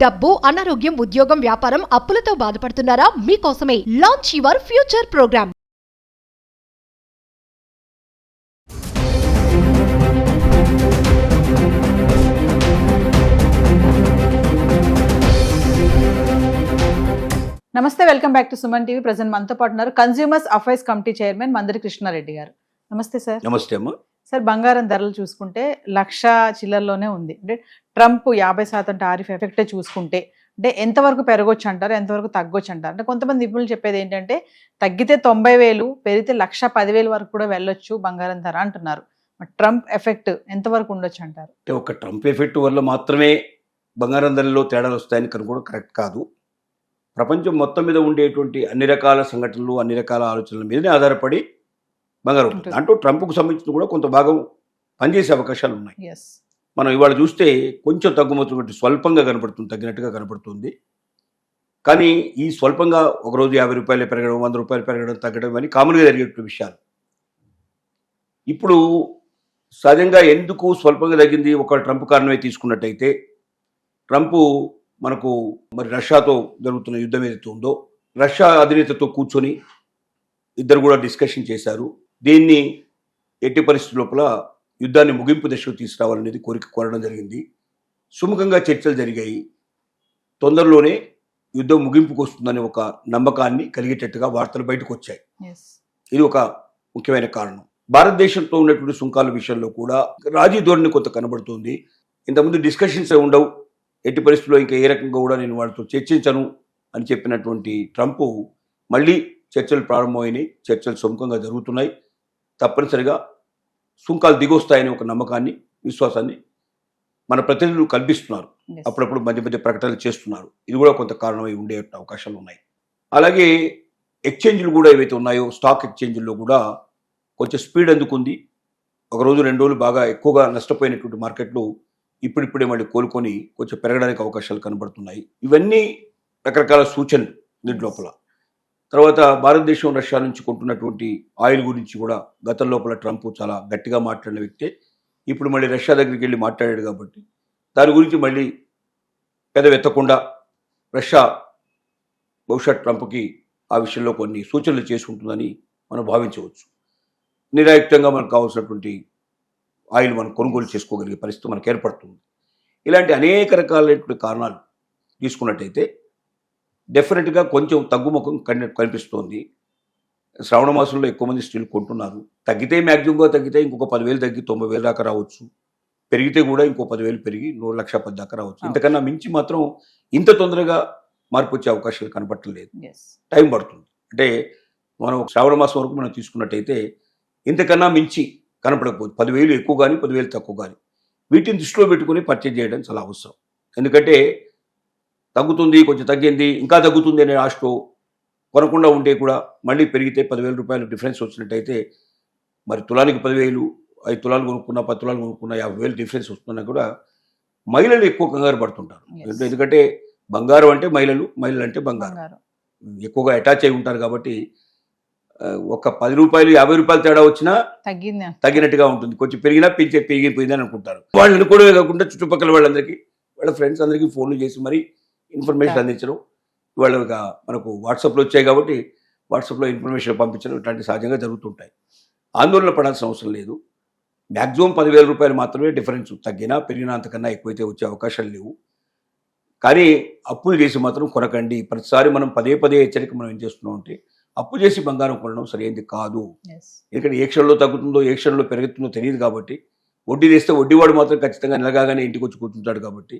డబ్బు, అనారోగ్యం, ఉద్యోగం, వ్యాపారం, అప్పులతో బాధపడుతున్నారా? మీకోసమే లాంచ్ యువర్ ఫ్యూచర్ ప్రోగ్రామ్. నమస్తే, welcome back to Suman TV. Present మనతో పాటు ఉన్నారు consumers affairs committee chairman Mandari Krishna Reddy గారు. నమస్తే సార్. నమస్తే అమ్మ. సార్, బంగారం ధరలు చూసుకుంటే 1,00,000 చిల్లర్లోనే ఉంది. అంటే ట్రంప్ 50% టారిఫ్ ఎఫెక్టే చూసుకుంటే అంటే ఎంతవరకు పెరగొచ్చు అంటారు, ఎంతవరకు తగ్గొచ్చు అంటారు? అంటే కొంతమంది నిపుణులు చెప్పేది ఏంటంటే తగ్గితే 90,000, పెరిగితే 1,10,000 వరకు కూడా వెళ్ళొచ్చు బంగారం ధర అంటున్నారు. ట్రంప్ ఎఫెక్ట్ ఎంతవరకు ఉండొచ్చు అంటారు? అంటే ఒక ట్రంప్ ఎఫెక్ట్ వల్ల మాత్రమే బంగారం ధరలో తేడాలు వస్తాయని కనుక్కోవడం కరెక్ట్ కాదు. ప్రపంచం మొత్తం మీద ఉండేటువంటి అన్ని రకాల సంఘటనలు, అన్ని రకాల ఆలోచనల మీదనే ఆధారపడి బంగారం ఉంటుంది. అంటూ ట్రంప్కు సంబంధించిన కూడా కొంత భాగం పనిచేసే అవకాశాలు ఉన్నాయి. మనం ఇవాళ చూస్తే కొంచెం తగ్గుమతున్నట్టు స్వల్పంగా కనపడుతుంది, తగ్గినట్టుగా కనపడుతుంది. కానీ ఈ స్వల్పంగా ఒకరోజు 50 రూపాయలు పెరగడం, 100 రూపాయలు పెరగడం, తగ్గడం అని కామన్గా జరిగేటువంటి విషయాలు. ఇప్పుడు సహజంగా ఎందుకు స్వల్పంగా తగ్గింది? ఒక ట్రంప్ కారణమే తీసుకున్నట్టయితే, ట్రంప్ మనకు మరి రష్యాతో జరుగుతున్న యుద్ధం ఏదైతే ఉందో, రష్యా అధినేతతో కూర్చొని ఇద్దరు కూడా డిస్కషన్ చేశారు. దీన్ని ఎట్టి పరిస్థితుల లోపల యుద్ధాన్ని ముగింపు దశకు తీసుకురావాలనేది కోరడం జరిగింది. సుముఖంగా చర్చలు జరిగాయి. తొందరలోనే యుద్ధం ముగింపుకు వస్తుందనే ఒక నమ్మకాన్ని కలిగేటట్టుగా వార్తలు బయటకు వచ్చాయి. ఇది ఒక ముఖ్యమైన కారణం. భారతదేశంతో ఉన్నటువంటి సుంకాల విషయంలో కూడా రాజీ ధోరణి కొంత కనబడుతుంది. ఇంతకుముందు డిస్కషన్స్ ఉండవు, ఎట్టి పరిస్థితుల్లో ఇంకా ఏ రకంగా కూడా నేను వాళ్ళతో చర్చించను అని చెప్పినటువంటి ట్రంప్ మళ్ళీ చర్చలు ప్రారంభమైనాయి. చర్చలు సుముఖంగా జరుగుతున్నాయి. తప్పనిసరిగా సుంకాలు దిగొస్తాయనే ఒక నమ్మకాన్ని, విశ్వాసాన్ని మన ప్రతినిధులు కల్పిస్తున్నారు. అప్పుడప్పుడు మధ్య మధ్య ప్రకటనలు చేస్తున్నారు. ఇది కూడా కొంత కారణమై ఉండే అవకాశాలు ఉన్నాయి. అలాగే ఎక్స్చేంజ్లు కూడా ఏవైతే ఉన్నాయో, స్టాక్ ఎక్స్చేంజ్ల్లో కూడా కొంచెం స్పీడ్ అందుకుంది. ఒక రోజు 2 రోజులు బాగా ఎక్కువగా నష్టపోయినటువంటి మార్కెట్లు ఇప్పుడిప్పుడే మళ్ళీ కోలుకొని కొంచెం పెరగడానికి అవకాశాలు కనబడుతున్నాయి. ఇవన్నీ రకరకాల సూచనలు దీంట్ లోపల. తర్వాత భారతదేశం రష్యా నుంచి కొంటున్నటువంటి ఆయిల్ గురించి కూడా గతం లోపల ట్రంప్ చాలా గట్టిగా మాట్లాడిన వ్యక్తే. ఇప్పుడు మళ్ళీ రష్యా దగ్గరికి వెళ్ళి మాట్లాడాడు కాబట్టి దాని గురించి మళ్ళీ పెదవెత్తకుండా రష్యా బహుశా ట్రంప్కి ఆ విషయంలో కొన్ని సూచనలు చేసుకుంటుందని మనం భావించవచ్చు. నిరాయుక్తంగా మనకు కావాల్సినటువంటి ఆయిల్ మనం కొనుగోలు చేసుకోగలిగే పరిస్థితి మనకు ఏర్పడుతుంది. ఇలాంటి అనేక రకాలైనటువంటి కారణాలు తీసుకున్నట్టయితే డెఫినెట్గా కొంచెం తగ్గుముఖం కనిపిస్తోంది. శ్రావణ మాసంలో ఎక్కువ మంది స్టిల్ కొంటున్నారు. తగ్గితే మ్యాక్సిమంగా తగ్గితే ఇంకొక 10,000 తగ్గి 90,000 దాకా రావచ్చు. పెరిగితే కూడా ఇంకో 10,000 పెరిగి 1,10,000 దాకా రావచ్చు. ఇంతకన్నా మించి మాత్రం ఇంత తొందరగా మార్పు వచ్చే అవకాశాలు కనపట్టలేదు. టైం పడుతుంది. అంటే మనం శ్రావణ మాసం వరకు మనం తీసుకున్నట్టయితే ఇంతకన్నా మించి కనపడకపోదు. 10,000 ఎక్కువ కానీ 10,000 తక్కువ కానీ వీటిని దృష్టిలో పెట్టుకుని పర్చేజ్ చేయడం చాలా అవసరం. ఎందుకంటే తగ్గుతుంది, కొంచెం తగ్గింది, ఇంకా తగ్గుతుంది అనే ఆశతో కొనకుండా ఉంటే కూడా మళ్ళీ పెరిగితే 10,000 రూపాయలు డిఫరెన్స్ వచ్చినట్టయితే మరి తులానికి 10,000, 5 తులాలు కొనుక్కున్నా, 10 తులాలు కొనుక్కున్నా 50,000 డిఫరెన్స్ వస్తున్నా కూడా మహిళలు ఎక్కువ కంగారు పడుతుంటారు. ఎందుకంటే బంగారం అంటే మహిళలు అంటే బంగారం ఎక్కువగా అటాచ్ అయి ఉంటారు. కాబట్టి ఒక 10 రూపాయలు 50 రూపాయలు తేడా వచ్చినా తగ్గినట్టుగా ఉంటుంది. కొంచెం పెరిగినా పెరిగిపోయిందని అనుకుంటారు. వాళ్ళు అనుకోవడమే కాకుండా చుట్టుపక్కల వాళ్ళందరికీ, వాళ్ళ ఫ్రెండ్స్ అందరికీ ఫోన్లు చేసి మరి ఇన్ఫర్మేషన్ అందించడం. ఇవాళ మనకు వాట్సాప్లో వచ్చాయి కాబట్టి వాట్సాప్లో ఇన్ఫర్మేషన్ పంపించడం ఇట్లాంటి సహజంగా జరుగుతుంటాయి. ఆందోళన పడాల్సిన అవసరం లేదు. మ్యాక్సిమం 10,000 రూపాయలు మాత్రమే డిఫరెన్స్. తగ్గినా పెరిగినా అంతకన్నా ఎక్కువైతే వచ్చే అవకాశాలు లేవు. కానీ అప్పులు చేసి మాత్రం కొనకండి. ప్రతిసారి మనం పదే హెచ్చరిక మనం ఏం చేస్తున్నాం అంటే అప్పు చేసి బంగారం కొనడం సరైనది కాదు. ఎందుకంటే ఏ క్షణంలో తగ్గుతుందో ఏ క్షణంలో పెరుగుతుందో తెలియదు. కాబట్టి వడ్డీ తెస్తే వడ్డీవాడు మాత్రం ఖచ్చితంగా నెలగానే ఇంటికి వచ్చి కూర్చుంటాడు. కాబట్టి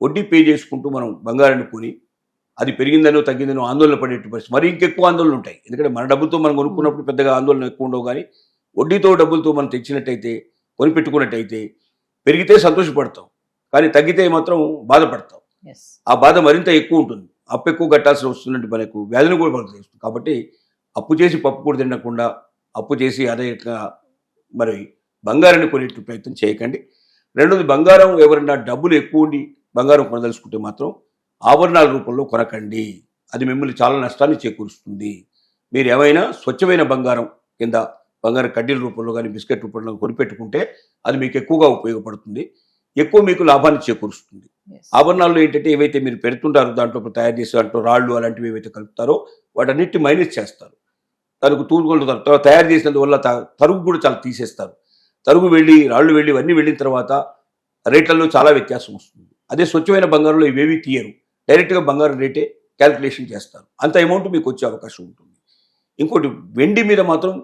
వడ్డీ పే చేసుకుంటూ మనం బంగారాన్ని కొని అది పెరిగిందనో తగ్గిందనో ఆందోళన పడేట్టు పరిస్థితి, మరి ఇంకెక్కువ ఆందోళనలు ఉంటాయి. ఎందుకంటే మన డబ్బులతో మనం కొనుక్కున్నప్పుడు పెద్దగా ఆందోళన ఎక్కువ ఉండవు. కానీ వడ్డీతో డబ్బులతో మనం తెచ్చినట్టయితే, కొనిపెట్టుకున్నట్టయితే పెరిగితే సంతోషపడతాం, కానీ తగ్గితే మాత్రం బాధపడతాం. ఆ బాధ మరింత ఎక్కువ ఉంటుంది. అప్పు ఎక్కువ కట్టాల్సి వస్తున్నట్టు మనకు వ్యాధిని కూడా మనకు తెలుస్తుంది. కాబట్టి అప్పు చేసి పప్పు కూడా తినకుండా అప్పు చేసి అదే మరి బంగారాన్ని కొనేట్టు ప్రయత్నం చేయకండి. రెండోది, బంగారం ఎవరైనా డబ్బులు ఎక్కువ ఉండి బంగారం కొనదలుచుకుంటే మాత్రం ఆభరణాల రూపంలో కొనకండి. అది మిమ్మల్ని చాలా నష్టాన్ని చేకూరుస్తుంది. మీరు ఏమైనా స్వచ్ఛమైన బంగారం కింద బంగారం కడ్డీల రూపంలో కానీ బిస్కెట్ రూపంలో కొనిపెట్టుకుంటే అది మీకు ఎక్కువగా ఉపయోగపడుతుంది. ఎక్కువ మీకు లాభాన్ని చేకూరుస్తుంది. Yes. ఆభరణాల్లో ఏంటంటే ఏవైతే మీరు పెడుతుంటారో దాంట్లో తయారు చేసే దాంట్లో రాళ్ళు అలాంటివి ఏవైతే కలుపుతారో వాటన్నిటిని మైనస్ చేస్తారు. తనకు తూగుకుంటారు, తర్వాత తయారు చేసినందువల్ల తరుగు కూడా చాలా తీసేస్తారు. తరుగు వెళ్ళి రాళ్ళు వెళ్ళి ఇవన్నీ వెళ్ళిన తర్వాత రేట్లలో చాలా వ్యత్యాసం వస్తుంది. అదే స్వచ్ఛమైన బంగారంలో ఇవేవి తీయరు, డైరెక్ట్గా బంగారం రేటే క్యాల్కులేషన్ చేస్తారు. అంత అమౌంట్ మీకు వచ్చే అవకాశం ఉంటుంది. ఇంకోటి వెండి మీద మాత్రం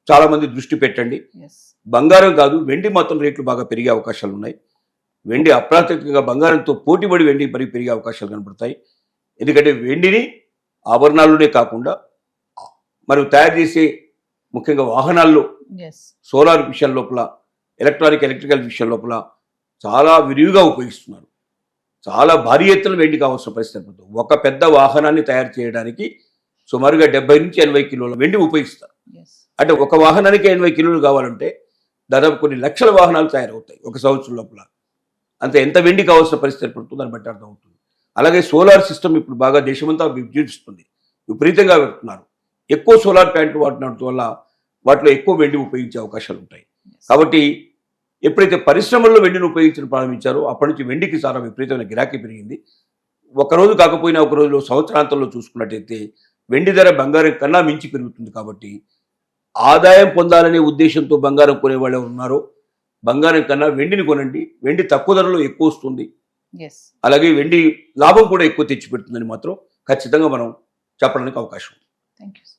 చాలామంది దృష్టి పెట్టండి. Yes. బంగారం కాదు, వెండి మాత్రం రేట్లు బాగా పెరిగే అవకాశాలు ఉన్నాయి. వెండి అప్రాథమికంగా బంగారంతో పోటీపడి వెండి పెరిగే అవకాశాలు కనబడతాయి. ఎందుకంటే వెండిని ఆభరణాల్లోనే కాకుండా మరి తయారు చేసే ముఖ్యంగా వాహనాల్లో, Yes. సోలార్ విషయం లోపల, ఎలక్ట్రికల్ విషయం లోపల చాలా విరివిగా ఉపయోగిస్తున్నారు. చాలా భారీ ఎత్తున వెండి కావాల్సిన పరిస్థితి ఏర్పడుతుంది. ఒక పెద్ద వాహనాన్ని తయారు చేయడానికి సుమారుగా 70 నుంచి 80 కిలోల వెండి ఉపయోగిస్తారు. Yes. అంటే ఒక వాహనానికి 80 కిలోలు కావాలంటే దాదాపు కొన్ని లక్షల వాహనాలు తయారవుతాయి ఒక సంవత్సరం లోపల. అంత ఎంత వెండి కావాల్సిన పరిస్థితి ఏర్పడుతుంది దాన్ని బట్టి అర్థమవుతుంది. అలాగే సోలార్ సిస్టమ్ ఇప్పుడు బాగా దేశమంతా విజృంభిస్తుంది, విపరీతంగా పెడుతున్నారు. ఎక్కువ సోలార్ ప్లాంట్లు వాడటం వల్ల వాటిలో ఎక్కువ వెండి ఉపయోగించే అవకాశాలు ఉంటాయి. కాబట్టి ఎప్పుడైతే పరిశ్రమల్లో వెండిని ఉపయోగించడం ప్రారంభించారో అప్పటి నుంచి వెండికి చాలా విపరీతమైన గిరాకీ పెరిగింది. ఒకరోజు కాకపోయినా ఒక రోజులో సంవత్సరాంతంలో చూసుకున్నట్టయితే వెండి ధర బంగారం కన్నా మించి పెరుగుతుంది. కాబట్టి ఆదాయం పొందాలనే ఉద్దేశంతో బంగారం కొనేవాళ్ళు ఎవరు ఉన్నారో బంగారం కన్నా వెండిని కొనండి. వెండి తక్కువ ధరలో ఎక్కువ వస్తుంది, Yes. అలాగే వెండి లాభం కూడా ఎక్కువ తెచ్చిపెడుతుందని మాత్రం ఖచ్చితంగా మనం చెప్పడానికి అవకాశం ఉంది. Thank you.